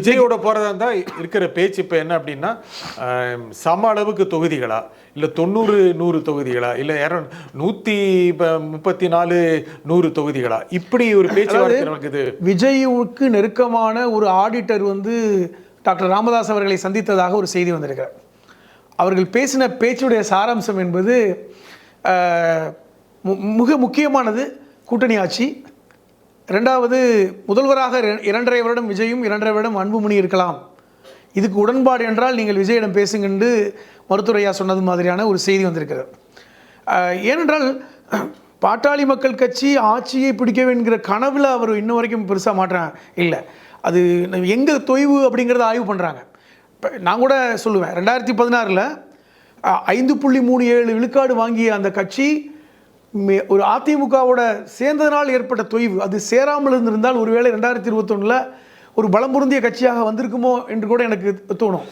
விஜயோட போகிறதா இருந்தால் இருக்கிற பேச்சு இப்போ என்ன அப்படின்னா சம அளவுக்கு தொகுதிகளா, இல்லை 90-100 தொகுதிகளா, இல்லை 134-100 தொகுதிகளா, இப்படி ஒரு பேச்சுவார்த்தை நடக்குது. விஜய்க்கு நெருக்கமான ஒரு ஆடிட்டர் வந்து டாக்டர் ராமதாஸ் அவர்களை சந்தித்ததாக ஒரு செய்தி வந்திருக்கிறார். அவர்கள் பேசின பேச்சுடைய சாராம்சம் என்பது மிக முக்கியமானது. கூட்டணி ஆட்சி, ரெண்டாவது முதல்வராக 2.5 வருடம் விஜயும் 2.5 வருடம் அன்புமணி இருக்கலாம், இதுக்கு உடன்பாடு என்றால் நீங்கள் விஜயிடம் பேசுங்க என்று மருத்துவரையா சொன்னது மாதிரியான ஒரு செய்தி வந்திருக்கிறது. ஏனென்றால் பாட்டாளி மக்கள் கட்சி ஆட்சியை பிடிக்க வேண்டிய கனவில் அவர் இன்ன வரைக்கும் பெருசாக மாற்றாங்க இல்லை. அது எங்கே தொய்வு அப்படிங்கிறத ஆய்வு பண்ணுறாங்க. இப்போ நான் கூட சொல்லுவேன், 2016 5.37 விழுக்காடு வாங்கிய அந்த கட்சி ஒரு அதிமுகவோட சேர்ந்ததனால் ஏற்பட்ட தொய்வு, அது சேராமல் இருந்திருந்தால் ஒருவேளை 2021 ஒரு பலம் பொருந்திய கட்சியாக வந்திருக்குமோ என்று கூட எனக்கு தோணும்.